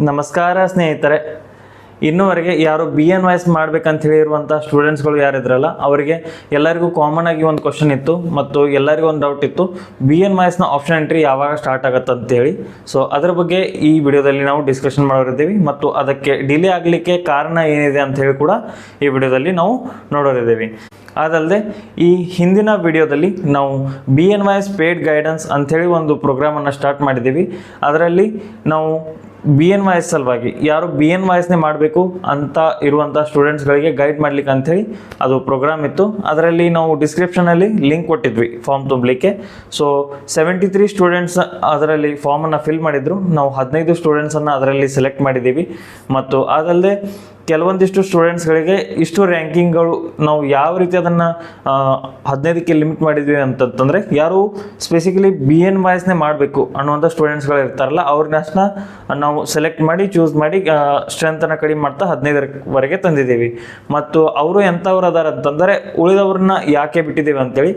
ನಮಸ್ಕಾರ ಸ್ನೇಹಿತರೆ. ಇನ್ನೂವರೆಗೆ ಯಾರು BNYS ಮಾಡ್ಬೇಕಂತ ಹೇಳಿರುವಂಥ ಸ್ಟೂಡೆಂಟ್ಸ್ಗಳು ಯಾರಿದ್ರಲ್ಲ ಅವರಿಗೆ ಎಲ್ಲರಿಗೂ ಕಾಮನ್ ಆಗಿ ಒಂದು ಕ್ವಶನ್ ಇತ್ತು ಮತ್ತು ಎಲ್ಲರಿಗೂ ಒಂದು ಡೌಟ್ ಇತ್ತು, BNYSನ ಆಪ್ಷನ್ ಎಂಟ್ರಿ ಯಾವಾಗ ಸ್ಟಾರ್ಟ್ ಆಗುತ್ತೆ ಅಂತೇಳಿ. ಸೊ ಅದರ ಬಗ್ಗೆ ಈ ವಿಡಿಯೋದಲ್ಲಿ ನಾವು ಡಿಸ್ಕಷನ್ ಮಾಡೋರಿದ್ದೀವಿ ಮತ್ತು ಅದಕ್ಕೆ ಡಿಲೇ ಆಗಲಿಕ್ಕೆ ಕಾರಣ ಏನಿದೆ ಅಂತ ಹೇಳಿ ಕೂಡ ಈ ವಿಡಿಯೋದಲ್ಲಿ ನಾವು ನೋಡೋರಿದ್ದೀವಿ. ಅದಲ್ಲದೆ ಈ ಹಿಂದಿನ ವಿಡಿಯೋದಲ್ಲಿ ನಾವು BNYS ಪೇಯ್ಡ್ ಗೈಡೆನ್ಸ್ ಅಂಥೇಳಿ ಒಂದು ಪ್ರೋಗ್ರಾಮನ್ನು ಸ್ಟಾರ್ಟ್ ಮಾಡಿದ್ದೀವಿ. ಅದರಲ್ಲಿ ನಾವು BNYS ಸಲುವಾಗಿ ಯಾರು BNYSನೇ ಮಾಡಬೇಕು ಅಂತ ಇರುವಂಥ ಸ್ಟೂಡೆಂಟ್ಸ್ಗಳಿಗೆ ಗೈಡ್ ಮಾಡ್ಲಿಕ್ಕೆ ಅಂಥೇಳಿ ಅದು ಪ್ರೋಗ್ರಾಮ್ ಇತ್ತು. ಅದರಲ್ಲಿ ನಾವು ಡಿಸ್ಕ್ರಿಪ್ಷನಲ್ಲಿ ಲಿಂಕ್ ಕೊಟ್ಟಿದ್ವಿ ಫಾರ್ಮ್ ತುಂಬಲಿಕ್ಕೆ. ಸೊ 73 ಸ್ಟೂಡೆಂಟ್ಸ್ ಅದರಲ್ಲಿ ಫಾರ್ಮನ್ನು ಫಿಲ್ ಮಾಡಿದ್ರು. ನಾವು 15 ಸ್ಟೂಡೆಂಟ್ಸನ್ನು ಅದರಲ್ಲಿ ಸೆಲೆಕ್ಟ್ ಮಾಡಿದ್ದೀವಿ. ಮತ್ತು ಅದಲ್ಲದೆ ಕೆಲವೊಂದಿಷ್ಟು ಸ್ಟೂಡೆಂಟ್ಸ್ಗಳಿಗೆ ಇಷ್ಟು ರ್ಯಾಂಕಿಂಗ್ಗಳು ನಾವು ಯಾವ ರೀತಿ ಅದನ್ನು 15ಕ್ಕೆ ಲಿಮಿಟ್ ಮಾಡಿದ್ವಿ ಅಂತಂತಂದರೆ, ಯಾರು ಸ್ಪೆಸಿಫಿಕಲಿ BNYSನೇ ಮಾಡಬೇಕು ಅನ್ನುವಂಥ ಸ್ಟೂಡೆಂಟ್ಸ್ಗಳು ಇರ್ತಾರಲ್ಲ ಅವ್ರನ್ನಷ್ಟನ್ನ ನಾವು ಸೆಲೆಕ್ಟ್ ಮಾಡಿ ಚೂಸ್ ಮಾಡಿ ಸ್ಟ್ರೆಂತನ್ನು ಕಡಿಮೆ ಮಾಡ್ತಾ 15ವರೆಗೆ ತಂದಿದ್ದೀವಿ. ಮತ್ತು ಅವರು ಎಂಥವ್ರು ಅದಾರ ಅಂತಂದರೆ ಉಳಿದವ್ರನ್ನ ಯಾಕೆ ಬಿಟ್ಟಿದ್ದೀವಿ ಅಂತೇಳಿ,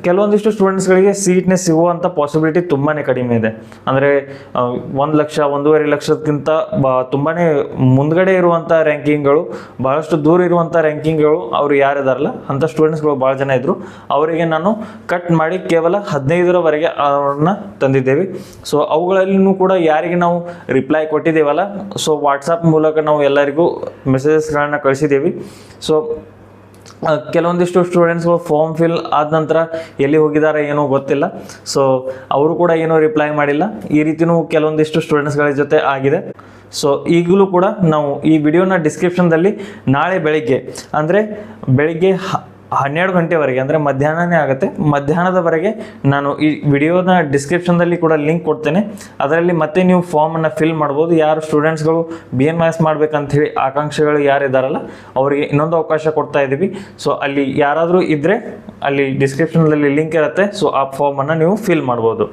ಕೆಲವೊಂದಿಷ್ಟು ಸ್ಟೂಡೆಂಟ್ಸ್ಗಳಿಗೆ ಸೀಟ್ನೇ ಸಿಗುವಂಥ ಪಾಸಿಬಿಲಿಟಿ ತುಂಬಾ ಕಡಿಮೆ ಇದೆ. ಅಂದರೆ 1 ಲಕ್ಷ 1.5 ಲಕ್ಷಕ್ಕಿಂತ ತುಂಬಾ ಮುಂದ್ಗಡೆ ಇರುವಂಥ ರ್ಯಾಂಕಿಂಗ್ಗಳು, ಭಾಳಷ್ಟು ದೂರ ಇರುವಂಥ ರ್ಯಾಂಕಿಂಗ್ಗಳು ಅವರು ಯಾರಿದಾರಲ್ಲ ಅಂಥ ಸ್ಟೂಡೆಂಟ್ಸ್ಗಳು ಭಾಳ ಜನ ಇದ್ದರು. ಅವರಿಗೆ ನಾನು ಕಟ್ ಮಾಡಿ ಕೇವಲ 15ರವರೆಗೆ ಅವ್ರನ್ನ ತಂದಿದ್ದೇವೆ. ಸೊ ಅವುಗಳಲ್ಲಿನೂ ಕೂಡ ಯಾರಿಗೆ ನಾವು ರಿಪ್ಲೈ ಕೊಟ್ಟಿದ್ದೇವಲ್ಲ, ಸೊ ವಾಟ್ಸಪ್ ಮೂಲಕ ನಾವು ಎಲ್ಲರಿಗೂ ಮೆಸೇಜಸ್ಗಳನ್ನ ಕಳಿಸಿದ್ದೀವಿ. ಸೊ ಕೆಲವೊಂದಿಷ್ಟು ಸ್ಟೂಡೆಂಟ್ಸ್ಗಳು ಫಾರ್ಮ್ ಫಿಲ್ ಆದ ನಂತರ ಎಲ್ಲಿ ಹೋಗಿದ್ದಾರೆ ಏನೋ ಗೊತ್ತಿಲ್ಲ. ಸೊ ಅವರು ಕೂಡ ಏನೂ ರಿಪ್ಲೈ ಮಾಡಿಲ್ಲ. ಈ ರೀತಿಯೂ ಕೆಲವೊಂದಿಷ್ಟು ಸ್ಟೂಡೆಂಟ್ಸ್ಗಳ ಜೊತೆ ಆಗಿದೆ. ಸೊ ಈಗಲೂ ಕೂಡ ನಾವು ಈ ವಿಡಿಯೋನ ಡಿಸ್ಕ್ರಿಪ್ಷನ್ದಲ್ಲಿ ನಾಳೆ ಬೆಳಿಗ್ಗೆ ಅಂದರೆ ಬೆಳಿಗ್ಗೆ 12 ಗಂಟೆವರೆಗೆ ಅಂದರೆ ಮಧ್ಯಾಹ್ನನೇ ಆಗುತ್ತೆ, ಮಧ್ಯಾಹ್ನದವರೆಗೆ ನಾನು ಈ ವಿಡಿಯೋನ ಡಿಸ್ಕ್ರಿಪ್ಷನ್ದಲ್ಲಿ ಕೂಡ ಲಿಂಕ್ ಕೊಡ್ತೇನೆ. ಅದರಲ್ಲಿ ಮತ್ತೆ ನೀವು ಫಾರ್ಮನ್ನು ಫಿಲ್ ಮಾಡ್ಬೋದು. ಯಾರು ಸ್ಟೂಡೆಂಟ್ಸ್ಗಳು BNYS ಮಾಡ್ಬೇಕಂತ ಹೇಳಿ ಆಕಾಂಕ್ಷಿಗಳು ಯಾರಿದ್ದಾರಲ್ಲ ಅವರಿಗೆ ಇನ್ನೊಂದು ಅವಕಾಶ ಕೊಡ್ತಾ ಇದ್ದೀವಿ. ಸೊ ಅಲ್ಲಿ ಯಾರಾದರೂ ಇದ್ದರೆ ಅಲ್ಲಿ ಡಿಸ್ಕ್ರಿಪ್ಷನ್ನಲ್ಲಿ ಲಿಂಕ್ ಇರುತ್ತೆ. ಸೊ ಆ ಫಾರ್ಮನ್ನು ನೀವು ಫಿಲ್ ಮಾಡ್ಬೋದು.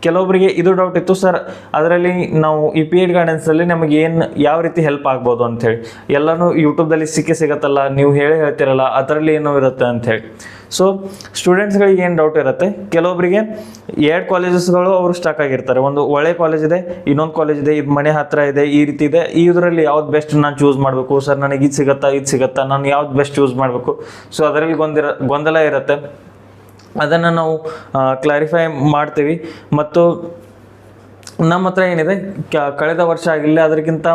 ಕೆಲವೊಬ್ಬರಿಗೆ ಇದು ಡೌಟ್ ಇತ್ತು, ಸರ್ ಅದರಲ್ಲಿ ನಾವು ಈ ಪೇಯ್ಡ್ ಗೈಡೆನ್ಸಲ್ಲಿ ನಮಗೆ ಯಾವ ರೀತಿ ಹೆಲ್ಪ್ ಆಗ್ಬೋದು ಅಂಥೇಳಿ. ಎಲ್ಲನೂ ಯೂಟ್ಯೂಬ್ದಲ್ಲಿ ಸಿಗುತ್ತಲ್ಲ, ನೀವು ಹೇಳ್ತಿರಲ್ಲ ಅದರಲ್ಲಿ ಏನೋ ಇರುತ್ತೆ ಅಂಥೇಳಿ. ಸೊ ಸ್ಟೂಡೆಂಟ್ಸ್ಗಳಿಗೆ ಏನು ಡೌಟ್ ಇರುತ್ತೆ, ಕೆಲವೊಬ್ಬರಿಗೆ 2 ಕಾಲೇಜಸ್ಗಳು ಅವರು ಸ್ಟಾಕ್ ಆಗಿರ್ತಾರೆ. ಒಂದು ಒಳ್ಳೆ ಕಾಲೇಜ್ ಇದೆ, ಇನ್ನೊಂದು ಕಾಲೇಜ್ ಇದೆ, ಇದು ಮನೆ ಹತ್ತಿರ ಇದೆ, ಈ ರೀತಿ ಇದೆ. ಇದರಲ್ಲಿ ಯಾವ್ದು ಬೆಸ್ಟ್ ನಾನು ಚೂಸ್ ಮಾಡಬೇಕು ಸರ್, ನನಗೆ ಇದು ಸಿಗುತ್ತಾ, ನಾನು ಯಾವ್ದು ಬೆಸ್ಟ್ ಚೂಸ್ ಮಾಡಬೇಕು. ಸೊ ಅದರಲ್ಲಿ ಗೊಂದಲ ಇರುತ್ತೆ. ಅದನ್ನು ನಾವು ಕ್ಲಾರಿಫೈ ಮಾಡ್ತೀವಿ. ಮತ್ತು ನಮ್ಮ ಹತ್ರ ಏನಿದೆ, ಕಳೆದ ವರ್ಷ ಆಗಿಲ್ಲ ಅದಕ್ಕಿಂತ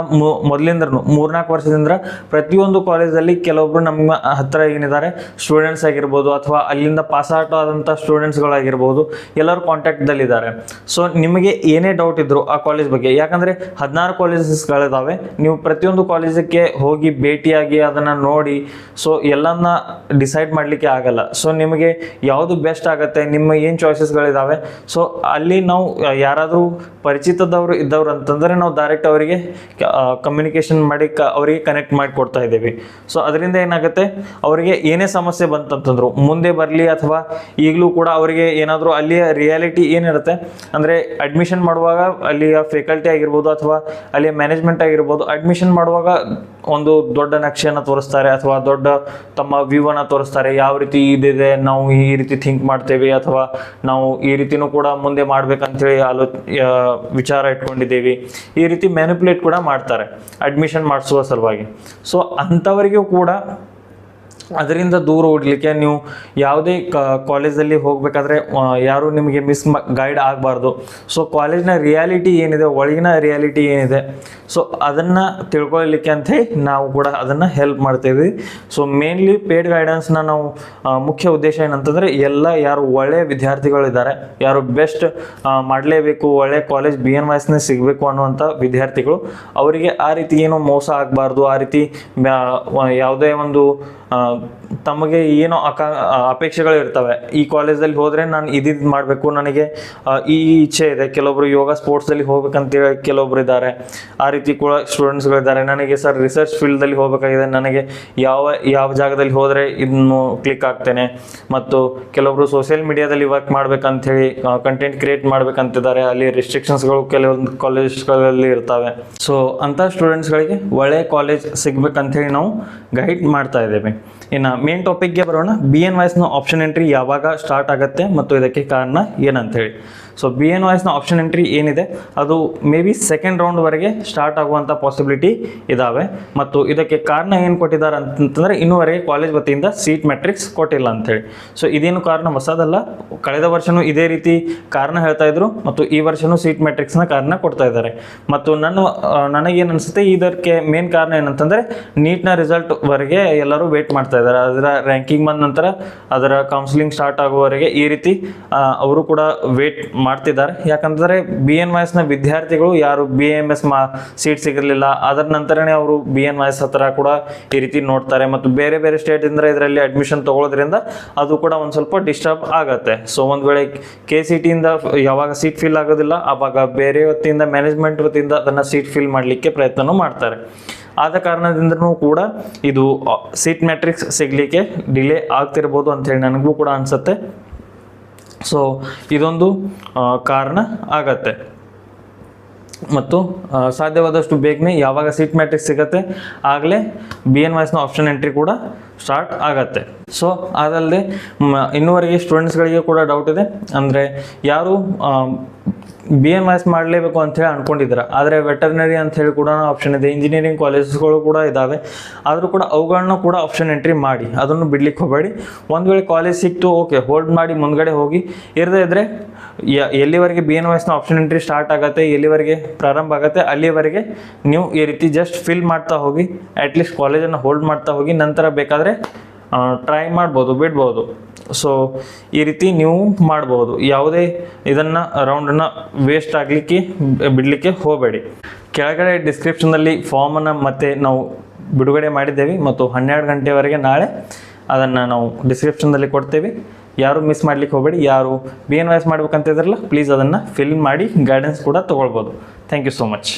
ಮೊದಲಿಂದ್ರೂ 3-4 ವರ್ಷದಿಂದ ಪ್ರತಿಯೊಂದು ಕಾಲೇಜಲ್ಲಿ ಕೆಲವೊಬ್ಬರು ನಮ್ಮ ಹತ್ರ ಏನಿದ್ದಾರೆ ಸ್ಟೂಡೆಂಟ್ಸ್ ಆಗಿರ್ಬೋದು ಅಥವಾ ಅಲ್ಲಿಂದ ಪಾಸ್ಔಟ್ ಆದಂಥ ಸ್ಟೂಡೆಂಟ್ಸ್ಗಳಾಗಿರ್ಬೋದು, ಎಲ್ಲರೂ ಕಾಂಟ್ಯಾಕ್ಟ್ದಲ್ಲಿದ್ದಾರೆ. ಸೊ ನಿಮಗೆ ಏನೇ ಡೌಟ್ ಇದ್ದರು ಆ ಕಾಲೇಜ್ ಬಗ್ಗೆ, ಯಾಕಂದರೆ 16 ಕಾಲೇಜಸ್ಗಳಿದ್ದಾವೆ, ನೀವು ಪ್ರತಿಯೊಂದು ಕಾಲೇಜಕ್ಕೆ ಹೋಗಿ ಭೇಟಿಯಾಗಿ ಅದನ್ನು ನೋಡಿ ಸೊ ಎಲ್ಲನ್ನ ಡಿಸೈಡ್ ಮಾಡಲಿಕ್ಕೆ ಆಗಲ್ಲ. ಸೊ ನಿಮಗೆ ಯಾವುದು ಬೆಸ್ಟ್ ಆಗುತ್ತೆ, ನಿಮ್ಮ ಏನು ಚಾಯ್ಸಸ್ಗಳಿದ್ದಾವೆ, ಸೊ ಅಲ್ಲಿ ನಾವು ಯಾರಾದರೂ ಪರಿಚಿತದವರು ಇದ್ದವ್ರು ಅಂತಂದರೆ ನಾವು ಡೈರೆಕ್ಟ್ ಅವರಿಗೆ ಕಮ್ಯುನಿಕೇಷನ್ ಮಾಡಿ ಅವರಿಗೆ ಕನೆಕ್ಟ್ ಮಾಡಿ ಕೊಡ್ತಾ ಇದ್ದೀವಿ. ಸೊ ಅದರಿಂದ ಏನಾಗುತ್ತೆ, ಅವರಿಗೆ ಏನೇ ಸಮಸ್ಯೆ ಬಂತಂತಂದ್ರು ಮುಂದೆ ಬರಲಿ ಅಥವಾ ಈಗಲೂ ಕೂಡ ಅವರಿಗೆ ಏನಾದರೂ ಅಲ್ಲಿಯ ರಿಯಾಲಿಟಿ ಏನಿರುತ್ತೆ ಅಂದರೆ ಅಡ್ಮಿಷನ್ ಮಾಡುವಾಗ ಅಲ್ಲಿಯ ಫ್ಯಾಕಲ್ಟಿ ಆಗಿರ್ಬೋದು ಅಥವಾ ಅಲ್ಲಿಯ ಮ್ಯಾನೇಜ್ಮೆಂಟ್ ಆಗಿರ್ಬೋದು, ಅಡ್ಮಿಷನ್ ಮಾಡುವಾಗ ಒಂದು ದೊಡ್ಡ ನಕ್ಷೆಯನ್ನು ತೋರಿಸ್ತಾರೆ ಅಥವಾ ದೊಡ್ಡ ತಮ್ಮ ವ್ಯೂವನ್ನು ತೋರಿಸ್ತಾರೆ. ಯಾವ ರೀತಿ ಇದಿದೆ, ನಾವು ಈ ರೀತಿ ಥಿಂಕ್ ಮಾಡ್ತೇವೆ ಅಥವಾ ನಾವು ಈ ರೀತಿನೂ ಕೂಡ ಮುಂದೆ ಮಾಡ್ಬೇಕಂತೇಳಿ ವಿಚಾರ ಇಟ್ಕೊಂಡಿದ್ದೀವಿ, ಈ ರೀತಿ ಮ್ಯಾನಿಪುಲೇಟ್ ಕೂಡ ಮಾಡ್ತಾರೆ ಅಡ್ಮಿಷನ್ ಮಾಡಿಸುವ ಸಲುವಾಗಿ. ಸೊ ಅಂಥವರಿಗೂ ಕೂಡ ಅದರಿಂದ ದೂರ ಓಡಲಿಕ್ಕೆ ನೀವು ಯಾವುದೇ ಕಾಲೇಜಲ್ಲಿ ಹೋಗಬೇಕಾದ್ರೆ ಯಾರು ನಿಮಗೆ ಗೈಡ್ ಆಗಬಾರ್ದು. ಸೊ ಕಾಲೇಜ್ನ ರಿಯಾಲಿಟಿ ಏನಿದೆ, ಒಳಗಿನ ರಿಯಾಲಿಟಿ ಏನಿದೆ, ಸೊ ಅದನ್ನು ತಿಳ್ಕೊಳ್ಳಲಿಕ್ಕೆ ಅಂಥೇಳಿ ನಾವು ಕೂಡ ಅದನ್ನು ಹೆಲ್ಪ್ ಮಾಡ್ತೀವಿ. ಸೊ ಮೇನ್ಲಿ ಪೇಯ್ಡ್ ಗೈಡೆನ್ಸ್ನ ನಾವು ಮುಖ್ಯ ಉದ್ದೇಶ ಏನಂತಂದರೆ, ಯಾರು ಒಳ್ಳೆಯ ವಿದ್ಯಾರ್ಥಿಗಳಿದ್ದಾರೆ, ಯಾರು ಬೆಸ್ಟ್ ಮಾಡಲೇಬೇಕು, ಒಳ್ಳೆಯ ಕಾಲೇಜ್ BNYSನೇ ಸಿಗಬೇಕು ಅನ್ನುವಂಥ ವಿದ್ಯಾರ್ಥಿಗಳು, ಅವರಿಗೆ ಆ ರೀತಿ ಏನೋ ಮೋಸ ಆಗಬಾರ್ದು, ಆ ರೀತಿ ಯಾವುದೇ ಒಂದು ತಮಗೆ ಏನೋ ಅಪೇಕ್ಷೆಗಳು ಇರ್ತವೆ. ಈ ಕಾಲೇಜಲ್ಲಿ ಹೋದರೆ ನಾನು ಇದಿದ್ದು ಮಾಡಬೇಕು, ನನಗೆ ಈ ಇಚ್ಛೆ ಇದೆ. ಕೆಲವೊಬ್ರು ಯೋಗ ಸ್ಪೋರ್ಟ್ಸಲ್ಲಿ ಹೋಗ್ಬೇಕಂತೇಳಿ ಕೆಲವೊಬ್ರು ಇದ್ದಾರೆ, ಆ ರೀತಿ ಕೂಡ ಸ್ಟೂಡೆಂಟ್ಸ್ಗಳಿದ್ದಾರೆ. ನನಗೆ ಸರ್ ರಿಸರ್ಚ್ ಫೀಲ್ಡಲ್ಲಿ ಹೋಗಬೇಕಾಗಿದೆ, ನನಗೆ ಯಾವ ಜಾಗದಲ್ಲಿ ಹೋದರೆ ಇದನ್ನು ಕ್ಲಿಕ್ ಆಗ್ತೇನೆ. ಮತ್ತು ಕೆಲವೊಬ್ರು ಸೋಷಿಯಲ್ ಮೀಡಿಯಾದಲ್ಲಿ ವರ್ಕ್ ಮಾಡ್ಬೇಕಂಥೇಳಿ ಕಂಟೆಂಟ್ ಕ್ರಿಯೇಟ್ ಮಾಡ್ಬೇಕಂತಿದ್ದಾರೆ, ಅಲ್ಲಿ ರಿಸ್ಟ್ರಿಕ್ಷನ್ಸ್ಗಳು ಕೆಲವೊಂದು ಕಾಲೇಜ್ಗಳಲ್ಲಿ ಇರ್ತವೆ. ಸೊ ಅಂಥ ಸ್ಟೂಡೆಂಟ್ಸ್ಗಳಿಗೆ ಒಳ್ಳೆಯ ಕಾಲೇಜ್ ಸಿಗ್ಬೇಕಂಥೇಳಿ ನಾವು ಗೈಡ್ ಮಾಡ್ತಾ ಇದ್ದೇವೆ. ಇನ್ನು ಮೇನ್ ಟಾಪಿಕ್ಗೆ ಬರೋಣ. BNYSನ ಆಪ್ಷನ್ ಎಂಟ್ರಿ ಯಾವಾಗ ಸ್ಟಾರ್ಟ್ ಆಗುತ್ತೆ ಮತ್ತು ಇದಕ್ಕೆ ಕಾರಣ ಏನಂತೇಳಿ. ಸೊ BNYSನ ಆಪ್ಷನ್ ಎಂಟ್ರಿ ಏನಿದೆ ಅದು ಮೇ ಬಿ ಸೆಕೆಂಡ್ ರೌಂಡ್ವರೆಗೆ ಸ್ಟಾರ್ಟ್ ಆಗುವಂಥ ಪಾಸಿಬಿಲಿಟಿ ಇದ್ದಾವೆ. ಮತ್ತು ಇದಕ್ಕೆ ಕಾರಣ ಏನು ಕೊಟ್ಟಿದ್ದಾರೆ ಅಂತಂದರೆ ಇನ್ನೂವರೆಗೆ ಕಾಲೇಜ್ ವತಿಯಿಂದ ಸೀಟ್ ಮೆಟ್ರಿಕ್ಸ್ ಕೊಟ್ಟಿಲ್ಲ ಅಂಥೇಳಿ. ಸೊ ಇದೇನು ಕಾರಣ ಹೊಸದಲ್ಲ, ಕಳೆದ ವರ್ಷವೂ ಇದೇ ರೀತಿ ಕಾರಣ ಹೇಳ್ತಾ ಇದ್ರು ಮತ್ತು ಈ ವರ್ಷವೂ ಸೀಟ್ ಮೆಟ್ರಿಕ್ಸ್ನ ಕಾರಣ ಕೊಡ್ತಾ ಇದ್ದಾರೆ. ಮತ್ತು ನನಗೇನು ಅನಿಸುತ್ತೆ ಇದಕ್ಕೆ ಮೇನ್ ಕಾರಣ ಏನಂತಂದರೆ ನೀಟ್ನ ರಿಸಲ್ಟ್ವರೆಗೆ ಎಲ್ಲರೂ ವೇಟ್ ಮಾಡ್ತಾ ಇದ್ದಾರೆ. ಅದರ ರ್ಯಾಂಕಿಂಗ್ ಬಂದ ನಂತರ ಅದರ ಕೌನ್ಸಿಲಿಂಗ್ ಸ್ಟಾರ್ಟ್ ಆಗುವವರೆಗೆ ಈ ರೀತಿ ಅವರು ಕೂಡ ವೇಟ್ ಮಾಡ್ತಿದ್ದಾರೆ. ಯಾಕಂದರೆ BNYSನ ವಿದ್ಯಾರ್ಥಿಗಳು ಯಾರು BAMS ಸೀಟ್ ಸಿಗಿರಲಿಲ್ಲ ಅದರ ನಂತರನೇ ಅವರು BNYS ಹತ್ರ ಕೂಡ ಈ ರೀತಿ ನೋಡ್ತಾರೆ ಮತ್ತು ಬೇರೆ ಬೇರೆ ಸ್ಟೇಟಿಂದ ಇದರಲ್ಲಿ ಅಡ್ಮಿಷನ್ ತೊಗೊಳೋದ್ರಿಂದ ಅದು ಕೂಡ ಒಂದು ಸ್ವಲ್ಪ ಡಿಸ್ಟರ್ಬ್ ಆಗುತ್ತೆ. ಸೊ ಒಂದು ವೇಳೆ KCTಯಿಂದ ಯಾವಾಗ ಸೀಟ್ ಫಿಲ್ ಆಗೋದಿಲ್ಲ ಆವಾಗ ಬೇರೆ ವತಿಯಿಂದ ಮ್ಯಾನೇಜ್ಮೆಂಟ್ ವತಿಯಿಂದ ಅದನ್ನು ಸೀಟ್ ಫಿಲ್ ಮಾಡಲಿಕ್ಕೆ ಪ್ರಯತ್ನ ಮಾಡ್ತಾರೆ. ಆದ ಕಾರಣದಿಂದನೂ ಕೂಡ ಇದು ಸೀಟ್ ಮ್ಯಾಟ್ರಿಕ್ಸ್ ಸಿಗಲಿಕ್ಕೆ ಡಿಲೇ ಆಗ್ತಿರ್ಬೋದು ಅಂಥೇಳಿ ನನಗೂ ಕೂಡ ಅನಿಸುತ್ತೆ. ಸೊ ಇದೊಂದು ಕಾರಣ ಆಗತ್ತೆ. ಮತ್ತು ಸಾಧ್ಯವಾದಷ್ಟು ಬೇಗನೆ ಯಾವಾಗ ಸೀಟ್ ಮ್ಯಾಟ್ರಿಕ್ಸ್ ಸಿಗುತ್ತೆ ಆಗಲೇ BNYSನ ಆಪ್ಷನ್ ಎಂಟ್ರಿ ಕೂಡ ಸ್ಟಾರ್ಟ್ ಆಗತ್ತೆ. ಸೊ ಅದಲ್ಲದೆ ಇನ್ನೂವರೆಗೆ ಸ್ಟೂಡೆಂಟ್ಸ್ಗಳಿಗೆ ಕೂಡ ಡೌಟ್ ಇದೆ, ಅಂದರೆ ಯಾರು BNYS ಮಾಡಲೇಬೇಕು ಅಂಥೇಳಿ ಅಂದ್ಕೊಂಡಿದ್ದಾರೆ, ಆದರೆ ವೆಟರ್ನರಿ ಅಂಥೇಳಿ ಕೂಡ ಆಪ್ಷನ್ ಇದೆ, ಇಂಜಿನಿಯರಿಂಗ್ ಕಾಲೇಜಸ್ಗಳು ಕೂಡ ಇದ್ದಾವೆ, ಆದರೂ ಕೂಡ ಅವುಗಳನ್ನ ಕೂಡ ಆಪ್ಷನ್ ಎಂಟ್ರಿ ಮಾಡಿ, ಅದನ್ನು ಬಿಡ್ಲಿಕ್ಕೆ ಹೋಗಬೇಡಿ. ಒಂದು ವೇಳೆ ಕಾಲೇಜ್ ಸಿಕ್ತು ಓಕೆ ಹೋಲ್ಡ್ ಮಾಡಿ ಮುಂದ್ಗಡೆ ಹೋಗಿ, ಇರದೇ ಇದ್ದರೆ ಎಲ್ಲಿವರೆಗೆ BNYSನ ಆಪ್ಷನ್ ಎಂಟ್ರಿ ಸ್ಟಾರ್ಟ್ ಆಗುತ್ತೆ, ಎಲ್ಲಿವರೆಗೆ ಪ್ರಾರಂಭ ಆಗುತ್ತೆ ಅಲ್ಲಿವರೆಗೆ ನೀವು ಈ ರೀತಿ ಜಸ್ಟ್ ಫಿಲ್ ಮಾಡ್ತಾ ಹೋಗಿ, ಅಟ್ಲೀಸ್ಟ್ ಕಾಲೇಜನ್ನು ಹೋಲ್ಡ್ ಮಾಡ್ತಾ ಹೋಗಿ, ನಂತರ ಬೇಕಾದರೆ ಟ್ರೈ ಮಾಡ್ಬೋದು, ಬಿಡ್ಬೋದು. ಸೊ ಈ ರೀತಿ ನೀವು ಮಾಡ್ಬೋದು, ಯಾವುದೇ ಇದನ್ನು ರೌಂಡನ್ನು ವೇಸ್ಟ್ ಆಗಲಿಕ್ಕೆ ಬಿಡಲಿಕ್ಕೆ ಹೋಗಬೇಡಿ. ಕೆಳಗಡೆ ಡಿಸ್ಕ್ರಿಪ್ಷನ್ನಲ್ಲಿ ಫಾರ್ಮನ್ನು ಮತ್ತೆ ನಾವು ಬಿಡುಗಡೆ ಮಾಡಿದ್ದೇವೆ ಮತ್ತು 12 ಗಂಟೆವರೆಗೆ ನಾಳೆ ಅದನ್ನು ನಾವು ಡಿಸ್ಕ್ರಿಪ್ಷನ್ದಲ್ಲಿ ಕೊಡ್ತೇವೆ. ಯಾರು ಮಿಸ್ ಮಾಡಲಿಕ್ಕೆ ಹೋಗಬೇಡಿ. ಯಾರು BNYS ಮಾಡ್ಬೇಕಂತ ಇದ್ರಲ್ಲ ಪ್ಲೀಸ್ ಅದನ್ನು ಫಿಲ್ ಮಾಡಿ ಗೈಡೆನ್ಸ್ ಕೂಡ ತೊಗೊಳ್ಬೋದು. Thank you so much.